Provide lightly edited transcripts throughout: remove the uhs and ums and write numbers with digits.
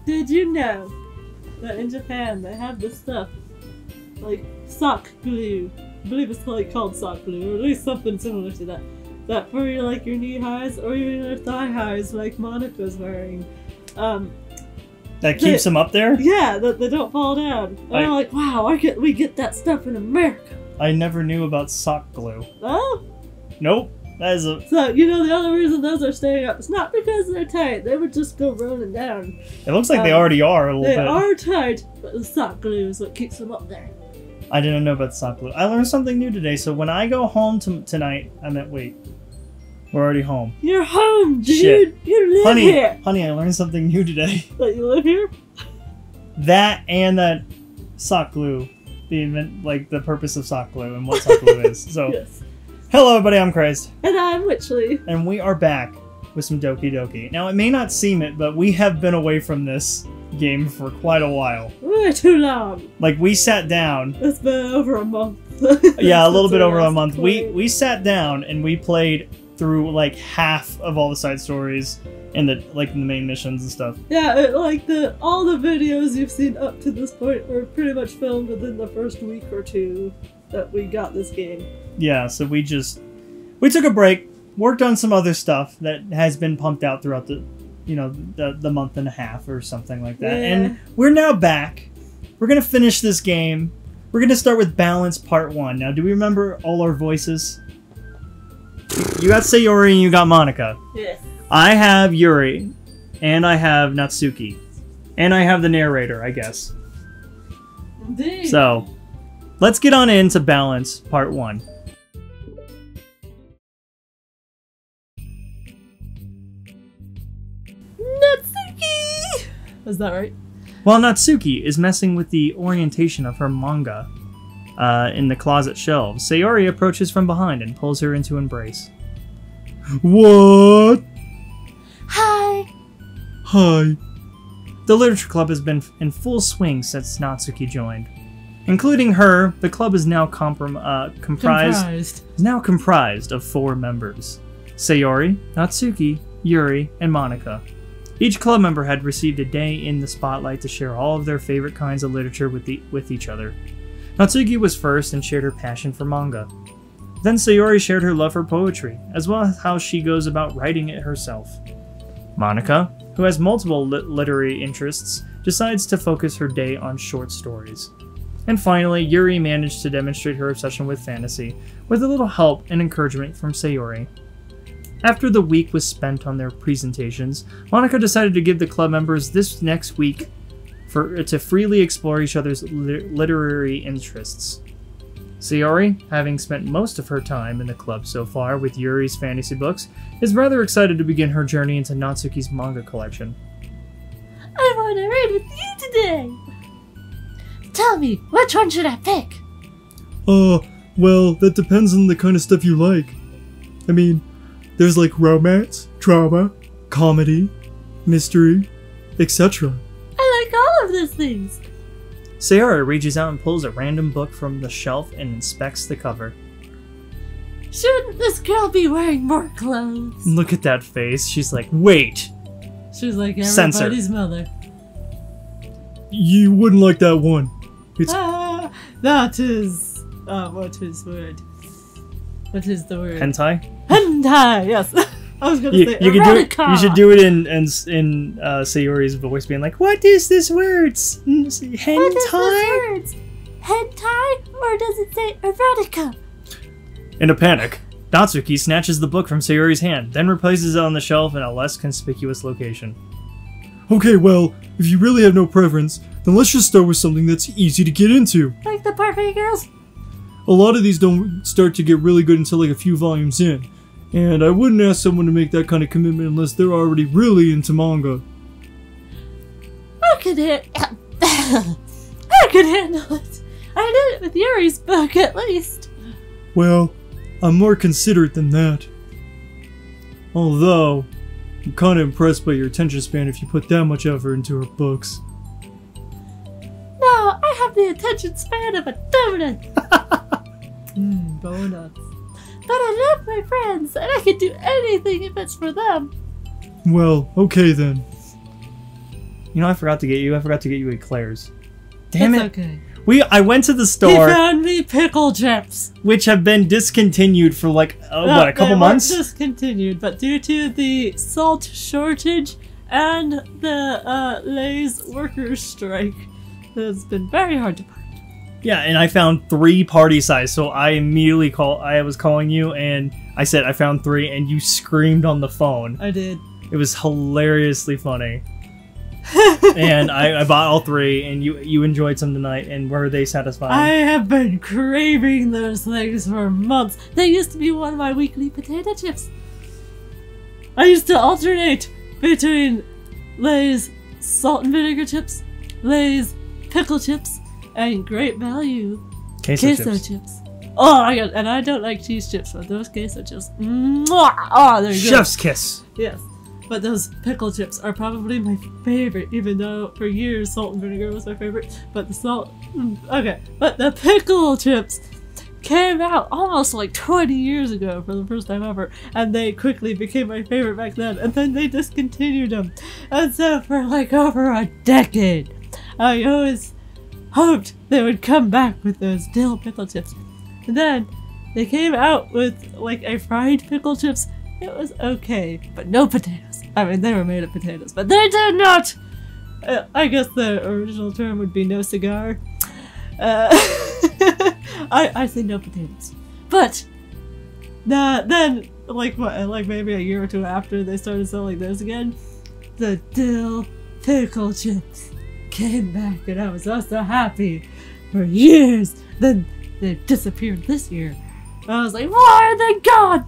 Did you know that in Japan they have this stuff like sock glue? I believe it's like called sock glue, or at least something similar to that. That for your like your knee highs or even your thigh highs, like Monica's wearing. That keeps them up there? Yeah, that they don't fall down. And I'm like, wow, we get that stuff in America. I never knew about sock glue. Oh? Nope. That is a... So, you know, the only reason those are staying up, it's not because they're tight. They would just go rolling down. It looks like they already are a little bit. They are tight, but the sock glue is what keeps them up there. I didn't know about sock glue. I learned something new today, so when I go home tonight... wait. We're already home. You're home, dude! Shit. You live here! Honey, I learned something new today. That you live here? That and that sock glue. Like, the purpose of sock glue and what sock glue is. So, yes. Hello everybody, I'm Christ. And I'm Witchley. And we are back with some Doki Doki. Now, it may not seem it, but we have been away from this game for quite a while. Way too long. Like, we sat down. It's been over a month. Yeah, a little bit over a month. We sat down and we played through like half of all the side stories and the main missions and stuff. Yeah, all the videos you've seen up to this point were pretty much filmed within the first week or two that we got this game. Yeah, so we took a break, worked on some other stuff that has been pumped out throughout the month and a half or something like that. Yeah. And we're now back. We're gonna finish this game. We're gonna start with Balance Part 1. Now, do we remember all our voices? You got Sayori and you got Monica. Yes. I have Yuri, and I have Natsuki, and I have the narrator, I guess. Indeed. So, let's get on into Balance Part 1. Natsuki! Is that right? While Natsuki is messing with the orientation of her manga in the closet shelves, Sayori approaches from behind and pulls her into embrace. What? Hi! Hi. The literature club has been in full swing since Natsuki joined. Including her, the club is now comprised of 4 members. Sayori, Natsuki, Yuri, and Monica. Each club member had received a day in the spotlight to share all of their favorite kinds of literature with each other. Natsuki was first and shared her passion for manga. Then Sayori shared her love for poetry, as well as how she goes about writing it herself. Monica, who has multiple literary interests, decides to focus her day on short stories. And finally, Yuri managed to demonstrate her obsession with fantasy, with a little help and encouragement from Sayori. After the week was spent on their presentations, Monica decided to give the club members this next week to freely explore each other's literary interests. Sayori, having spent most of her time in the club so far with Yuri's fantasy books, is rather excited to begin her journey into Natsuki's manga collection. I want to read with you today! Tell me, which one should I pick? Well, that depends on the kind of stuff you like. I mean, there's like romance, drama, comedy, mystery, etc. I like all of those things. Sayori reaches out and pulls a random book from the shelf and inspects the cover. Shouldn't this girl be wearing more clothes? Look at that face. She's like, wait! She's like Censor. everybody's mother. You wouldn't like that one. It's... that is... what is word? What is the word? Hentai? Hentai, yes. I was gonna say you can do it. You should do it in Sayori's voice, being like, "What is this word? Hentai? What is this word? Hentai, or does it say erotica?" In a panic, Natsuki snatches the book from Sayori's hand, then replaces it on the shelf in a less conspicuous location. Okay, well, if you really have no preference, then let's just start with something that's easy to get into. Like the Parfait Girls? A lot of these don't start to get really good until like a few volumes in. And I wouldn't ask someone to make that kind of commitment unless they're already really into manga. I could handle it. I did it with Yuri's book, at least. Well, I'm more considerate than that. Although, I'm kind of impressed by your attention span if you put that much effort into her books. No, I have the attention span of a donut. Donuts. But I love my friends, and I can do anything if it's for them. Well, okay then. You know, I forgot to get you eclairs. Damn it's it. Okay. I went to the He store, found me pickle chips. which have been discontinued for like, a couple months? Discontinued, but due to the salt shortage and the Lay's workers' strike, it's been very hard to find. Yeah, and I found 3 party size, so I immediately I was calling you, and I said I found 3, and you screamed on the phone. I did. It was hilariously funny. And I bought all 3, and you enjoyed some tonight, and were they satisfying? I have been craving those things for months. They used to be one of my weekly potato chips. I used to alternate between Lay's salt and vinegar chips, Lay's pickle chips, and Great Value queso chips. Oh my god, and I don't like cheese chips, but those queso chips, mwah! Oh, they're good. Chef's kiss. Yes, but those pickle chips are probably my favorite, even though for years salt and vinegar was my favorite, but but the pickle chips came out almost like 20 years ago for the first time ever, and they quickly became my favorite back then, and then they discontinued them, and so for like over a decade, I always hoped they would come back with those dill pickle chips. And then they came out with like a fried pickle chips. It was okay, but no potatoes. I mean, they were made of potatoes, but they did not! I guess the original term would be no cigar. I say no potatoes. But then, like maybe a year or 2 after they started selling those again, the dill pickle chips came back, and I was also happy for years. Then they disappeared this year. I was like, why are they gone?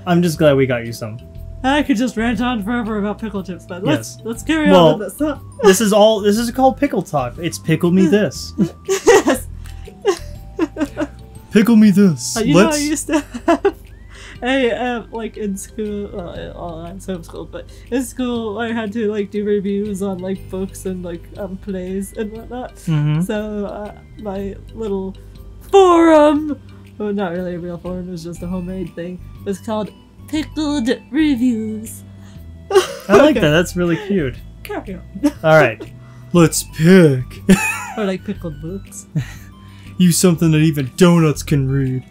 I'm just glad we got you some. I could just rant on forever about pickle chips, but let's carry on with this. This is called pickle talk. It's pickle me this. Yes. Pickle me this. You know, I used to have like in school, well, I'm homeschooled, but in school I had to like do reviews on like books and like plays and whatnot. Mm-hmm. So my little forum, well, not really a real forum, it was just a homemade thing, was called Pickled Reviews. I like that. That's really cute. Carry on. All right, let's pick. Or like pickled books. Use something that even donuts can read.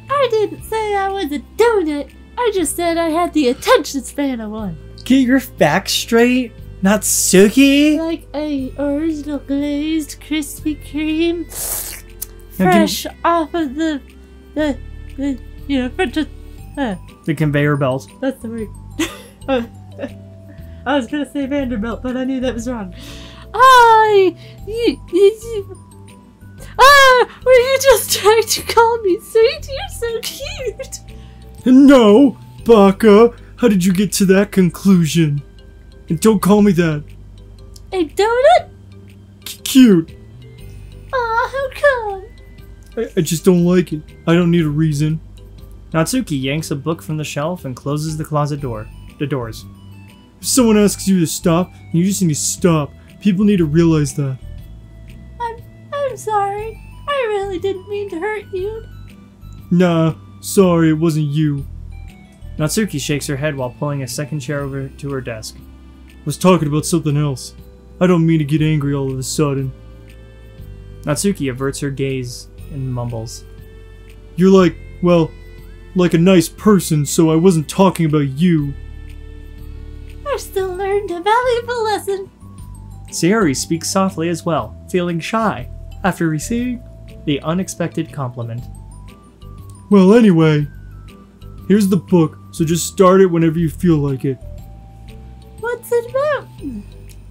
I didn't say I was a donut. I just said I had the attention span of one. Get your facts straight. Natsuki. Like a original glazed Krispy Kreme, fresh off of the the conveyor belt. That's the word. I was gonna say Vanderbilt, but I knew that was wrong. Were you just trying to call me sweet? You're so cute! No, Baka. How did you get to that conclusion? And don't call me that. A donut? Cute. Aw, how come? I just don't like it. I don't need a reason. Natsuki yanks a book from the shelf and closes the closet door. The doors. If someone asks you to stop, you just need to stop. People need to realize that. I'm sorry. I really didn't mean to hurt you. Nah, sorry, it wasn't you. Natsuki shakes her head while pulling a second chair over to her desk. Was talking about something else. I don't mean to get angry all of a sudden. Natsuki averts her gaze and mumbles. You're like a nice person, so I wasn't talking about you. I still learned a valuable lesson. Sayori speaks softly as well, feeling shy after receiving the unexpected compliment. Well, anyway, here's the book, so just start it whenever you feel like it. What's it about?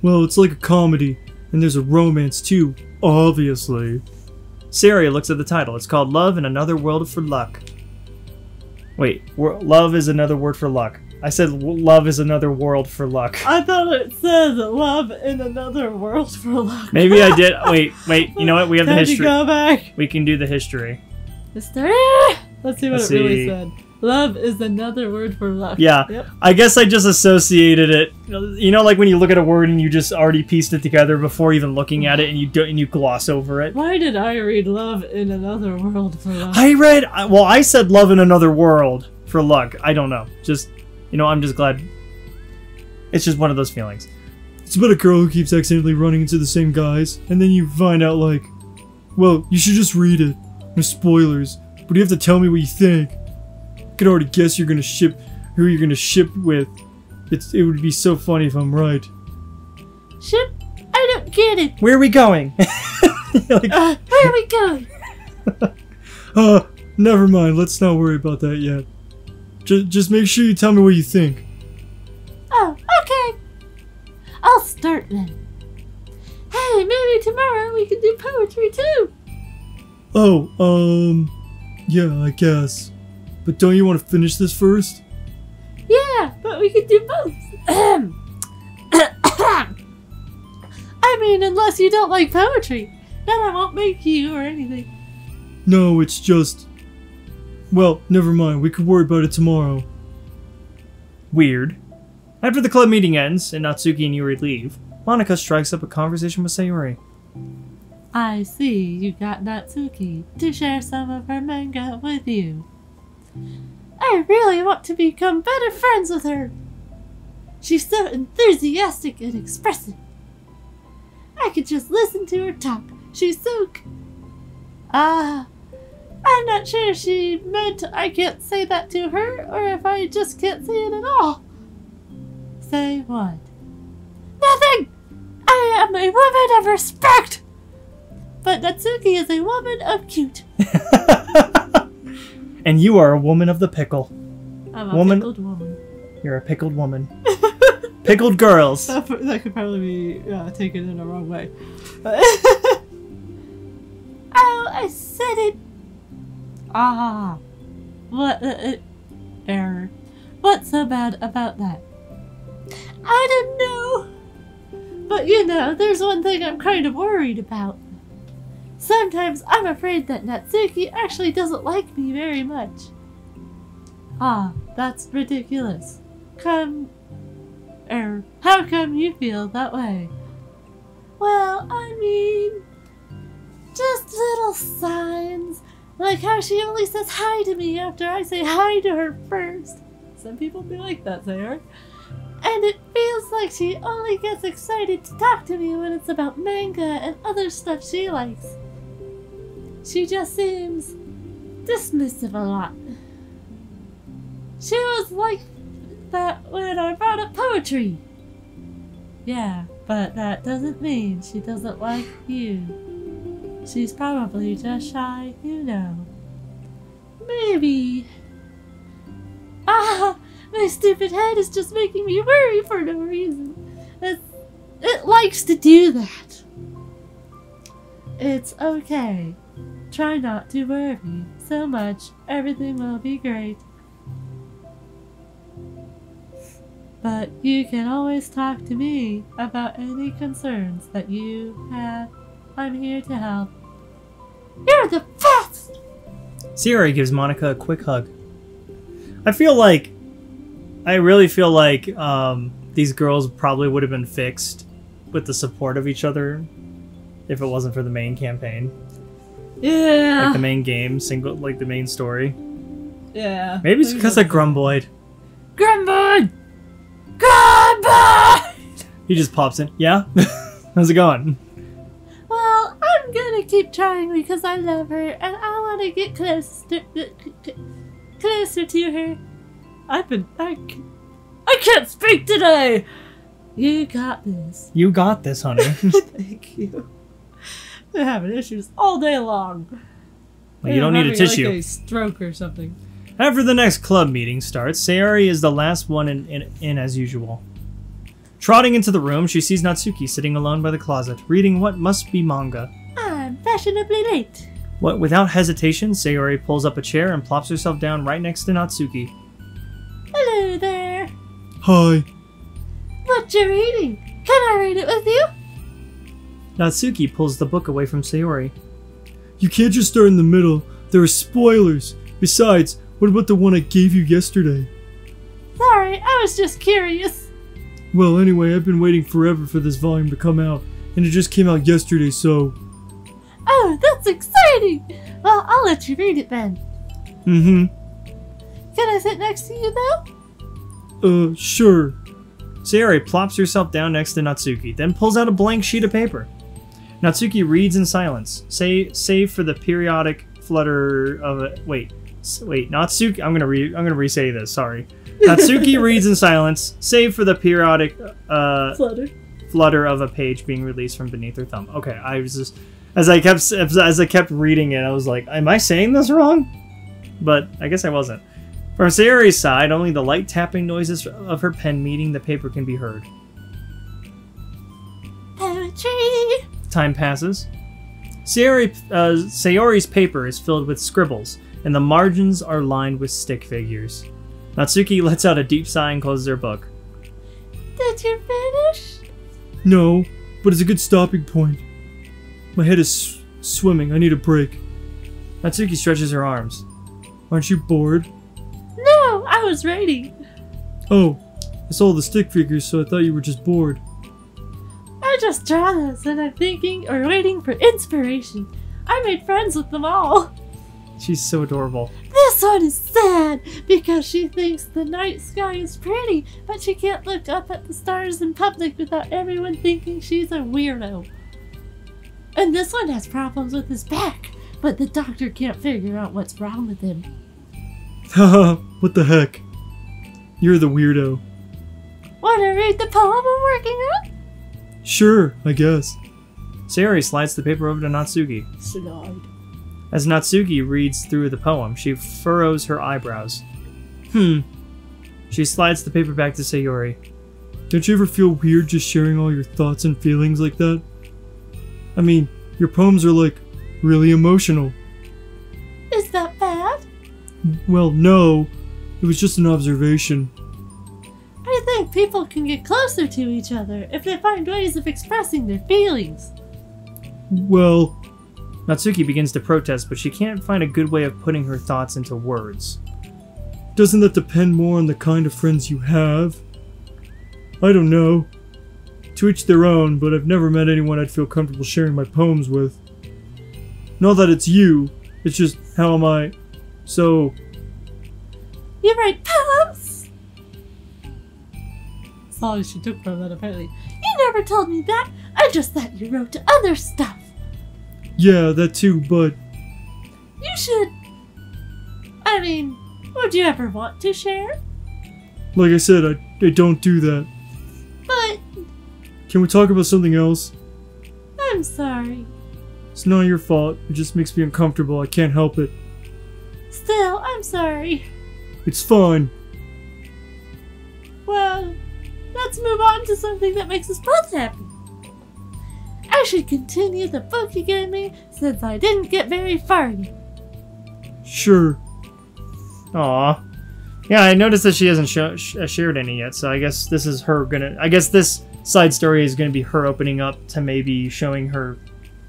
Well, it's like a comedy, and there's a romance too, obviously. Sayori looks at the title. It's called Love in Another World for Luck. Wait, love is another word for luck. I said love is another world for luck. I thought it said love in another world for luck. Maybe I did. Wait. You know what? We have the history. Go back. We can do the history. History? Let's see what it really said. Love is another word for luck. Yeah. Yep. I guess I just associated it. You know, like when you look at a word and you just already pieced it together before even looking at it, and you gloss over it. Why did I read love in another world for luck? I said love in another world for luck. I don't know. I'm just glad. It's just one of those feelings. It's about a girl who keeps accidentally running into the same guys, and then you find out like, well, you should just read it. No spoilers, but you have to tell me what you think. I can already guess who you're gonna ship with. It would be so funny if I'm right. Ship? I don't get it. Where are we going? Like, where are we going? Never mind. Let's not worry about that yet. Just make sure you tell me what you think. Oh, okay. I'll start then. Hey, maybe tomorrow we can do poetry too. Oh, yeah, I guess. But don't you want to finish this first? Yeah, but we could do both. I mean, unless you don't like poetry, then I won't make you or anything. No, it's just... Well, never mind. We could worry about it tomorrow. Weird. After the club meeting ends and Natsuki and Yuri leave, Monika strikes up a conversation with Sayori. I see you got Natsuki to share some of her manga with you. I really want to become better friends with her. She's so enthusiastic and expressive. I could just listen to her talk. She's so... I'm not sure if she meant I can't say that to her, or if I just can't say it at all. Say what? Nothing! I am a woman of respect! But Natsuki is a woman of cute. And you are a woman of the pickle. I'm a pickled woman. You're a pickled woman. Pickled girls. That could probably be taken in the wrong way. Oh, I said it. What? Error. What's so bad about that? I don't know. But you know, there's one thing I'm kind of worried about. Sometimes I'm afraid that Natsuki actually doesn't like me very much. That's ridiculous. How come you feel that way? Well, I mean, just little signs. Like how she only says hi to me after I say hi to her first. Some people be like that, Sayori. And it feels like she only gets excited to talk to me when it's about manga and other stuff she likes. She just seems dismissive a lot. She was like that when I brought up poetry. Yeah, but that doesn't mean she doesn't like you. She's probably just shy, you know. Maybe. My stupid head is just making me worry for no reason. It likes to do that. It's okay. Try not to worry so much. Everything will be great. But you can always talk to me about any concerns that you have. I'm here to help. You're the best! Sayori gives Monika a quick hug. I really feel like these girls probably would have been fixed with the support of each other if it wasn't for the main campaign. Yeah. Like the main game, like the main story. Yeah. Maybe it's because of Grumble. Grumble! Grumble! He just pops in. Yeah? How's it going? Well, I'm gonna keep trying because I love her and I want to get closer to her. I can't speak today! You got this. You got this, honey. Thank you. They're having issues all day long. Well, you don't need a tissue. Like a stroke or something. After the next club meeting starts, Sayori is the last one in as usual. Trotting into the room, she sees Natsuki sitting alone by the closet, reading what must be manga. I'm fashionably late. Without hesitation, Sayori pulls up a chair and plops herself down right next to Natsuki. Hello there. Hi. What you reading? Can I read it with you? Natsuki pulls the book away from Sayori. You can't just start in the middle. There are spoilers. Besides, what about the one I gave you yesterday? Sorry, I was just curious. Well, anyway, I've been waiting forever for this volume to come out, and it just came out yesterday, so... Oh, that's exciting! Well, I'll let you read it then. Mm-hmm. Can I sit next to you, though? Sure. Sayori plops herself down next to Natsuki, then pulls out a blank sheet of paper. Natsuki reads in silence, save for the periodic flutter of a... Wait, Natsuki... I'm gonna re-say this, sorry. Natsuki reads in silence, save for the periodic flutter of a page being released from beneath her thumb. Okay, I was just... As I kept reading it, I was like, am I saying this wrong? But I guess I wasn't. From Sayori's side, only the light tapping noises of her pen meeting the paper can be heard. Poetry! Time passes. Sayori's paper is filled with scribbles, and the margins are lined with stick figures. Natsuki lets out a deep sigh and closes her book. Did you finish? No, but it's a good stopping point. My head is swimming. I need a break. Natsuki stretches her arms. Aren't you bored? No, I was writing. Oh, I saw the stick figures, so I thought you were just bored. I just draw this and I'm thinking or waiting for inspiration. I made friends with them all. She's so adorable. This one is sad because she thinks the night sky is pretty, but she can't look up at the stars in public without everyone thinking she's a weirdo. And this one has problems with his back, but the doctor can't figure out what's wrong with him. Haha, what the heck? You're the weirdo. Wanna read the poem I'm working on? Sure, I guess. Sayori slides the paper over to Natsuki. Slide. As Natsuki reads through the poem, she furrows her eyebrows. She slides the paper back to Sayori. Don't you ever feel weird just sharing all your thoughts and feelings like that? I mean, your poems are like, really emotional. Is that bad? Well, no. It was just an observation. I think people can get closer to each other if they find ways of expressing their feelings. Well... Natsuki begins to protest, but she can't find a good way of putting her thoughts into words. Doesn't that depend more on the kind of friends you have? I don't know. To each their own, but I've never met anyone I'd feel comfortable sharing my poems with. Not that it's you, it's just how am I... So... You write poems? That's all she took from that, apparently. You never told me that! I just thought you wrote to other stuff! Yeah, that too, but... You should... I mean, would you ever want to share? Like I said, I don't do that. But... Can we talk about something else? I'm sorry. It's not your fault. It just makes me uncomfortable. I can't help it. Still, I'm sorry. It's fine. Well, let's move on to something that makes us both happy. I should continue the book you gave me since I didn't get very far yet. Sure. Aw. Yeah, I noticed that she hasn't shared any yet, so I guess this is her gonna... I guess this side story is gonna be her opening up to maybe showing her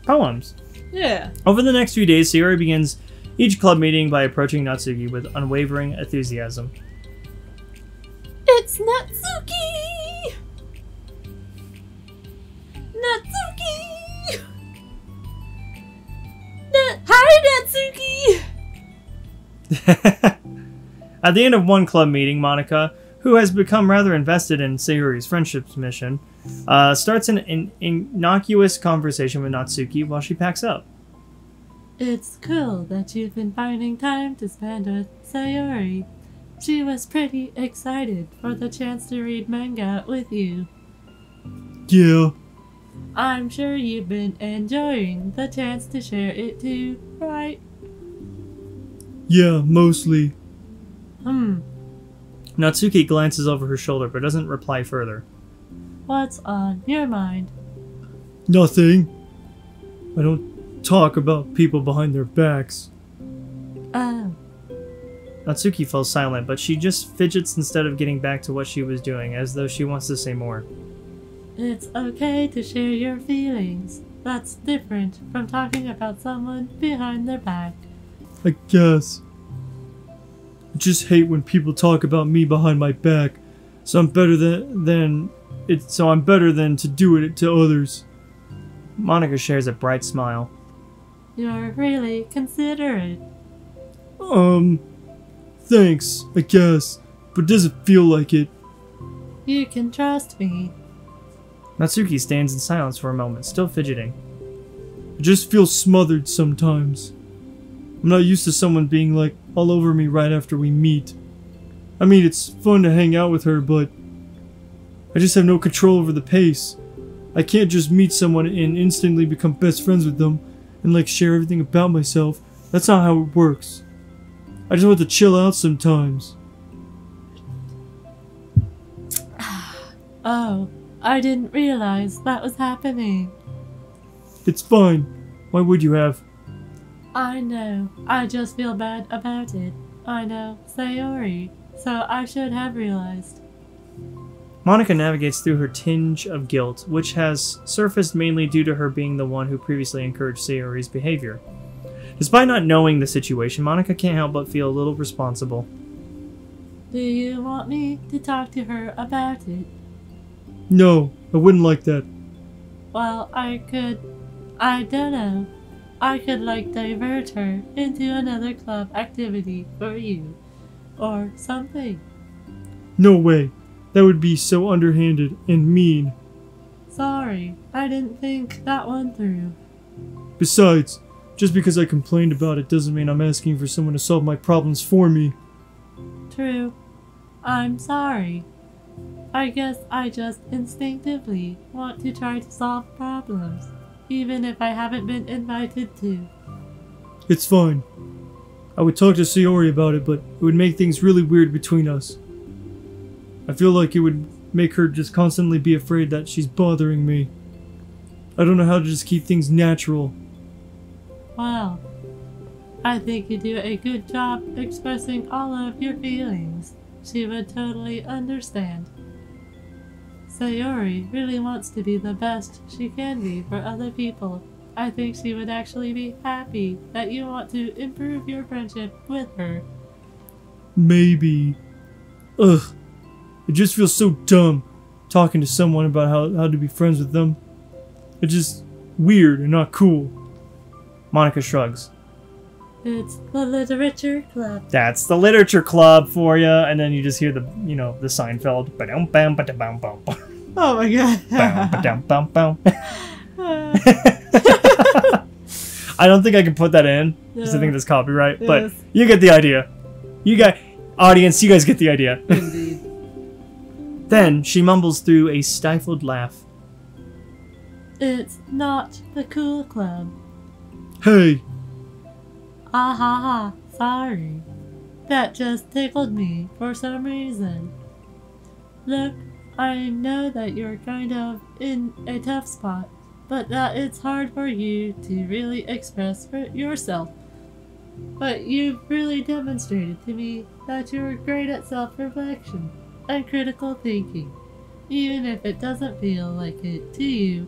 poems. Yeah. Over the next few days, Sayori begins each club meeting by approaching Natsuki with unwavering enthusiasm. It's Natsuki! Natsuki! Hi, Natsuki! At the end of one club meeting, Monica, who has become rather invested in Sayori's friendship mission, starts an innocuous conversation with Natsuki while she packs up. It's cool that you've been finding time to spend with Sayori. She was pretty excited for the chance to read manga with you. Yeah. I'm sure you've been enjoying the chance to share it too, right? Yeah, mostly. Natsuki glances over her shoulder but doesn't reply further. What's on your mind? Nothing. I don't talk about people behind their backs. Oh. Natsuki falls silent, but she just fidgets instead of getting back to what she was doing, as though she wants to say more. It's okay to share your feelings. That's different from talking about someone behind their back. I guess. I just hate when people talk about me behind my back, so I'm better than to do it to others. Monica shares a bright smile. You're really considerate. Thanks, I guess, but it doesn't feel like it. You can trust me. Natsuki stands in silence for a moment, still fidgeting. I just feel smothered sometimes. I'm not used to someone being like all over me right after we meet. I mean, it's fun to hang out with her, but I just have no control over the pace. I can't just meet someone and instantly become best friends with them and like share everything about myself. That's not how it works. I just want to chill out sometimes. Oh, I didn't realize that was happening. It's fine. Why would you have? I know. I just feel bad about it. I know. Sayori. So I should have realized. Monika navigates through her tinge of guilt, which has surfaced mainly due to her being the one who previously encouraged Sayori's behavior. Despite not knowing the situation, Monika can't help but feel a little responsible. Do you want me to talk to her about it? No, I wouldn't like that. Well, I don't know. I could like divert her into another club activity for you. Or something. No way. That would be so underhanded and mean. Sorry, I didn't think that one through. Besides, just because I complained about it doesn't mean I'm asking for someone to solve my problems for me. True. I'm sorry. I guess I just instinctively want to try to solve problems, even if I haven't been invited to. It's fine. I would talk to Sayori about it, but it would make things really weird between us. I feel like it would make her just constantly be afraid that she's bothering me. I don't know how to just keep things natural. Well, I think you do a good job expressing all of your feelings. She would totally understand. Sayori really wants to be the best she can be for other people. I think she would actually be happy that you want to improve your friendship with her. Maybe. Ugh. It just feels so dumb talking to someone about how to be friends with them. It's just weird and not cool. Monika shrugs. It's the literature club. That's the literature club for you. And then you just hear the, the Seinfeld. Oh my god. I don't think I can put that in because I think that's copyright. Yes. But you get the idea. Audience, you guys get the idea. Indeed. Then she mumbles through a stifled laugh. It's not the cool club. Hey. Ah ha ha, sorry. That just tickled me for some reason. Look, I know that you're kind of in a tough spot, but that it's hard for you to really express for yourself. But you've really demonstrated to me that you're great at self-reflection and critical thinking, even if it doesn't feel like it to you.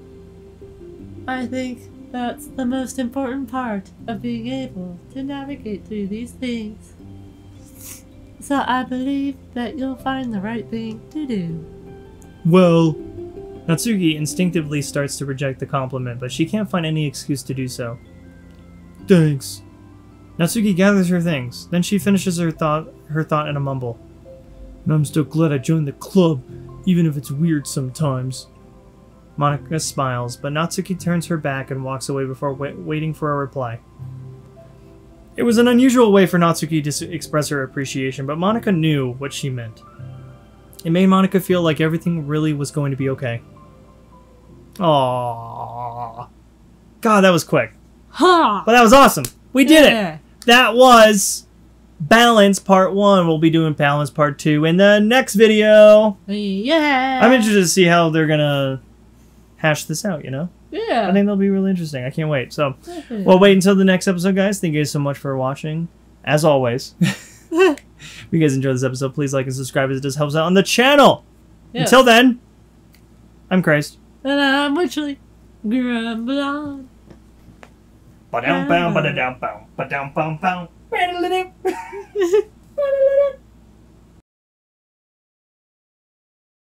I think that's the most important part of being able to navigate through these things. So I believe that you'll find the right thing to do. Well, Natsuki instinctively starts to reject the compliment, but she can't find any excuse to do so. Thanks. Natsuki gathers her things, then she finishes her thought in a mumble. And I'm still glad I joined the club, even if it's weird sometimes. Monika smiles, but Natsuki turns her back and walks away before waiting for a reply. It was an unusual way for Natsuki to express her appreciation, but Monika knew what she meant. It made Monika feel like everything really was going to be okay. Aww. God, that was quick. Ha! But that was awesome. We did it. That was Balance Part 1. We'll be doing Balance Part 2 in the next video. Yeah. I'm interested to see how they're going to hash this out, Yeah. I think that'll be really interesting. I can't wait. So, well, wait until the next episode, guys. Thank you guys so much for watching. As always. If you guys enjoyed this episode, please like and subscribe as it does helps out on the channel. Yes. Until then, I'm Christ. And I'm literally Grumble on. Ba-dum-bum, ba-da-dum-bum, ba-dum-bum-bum.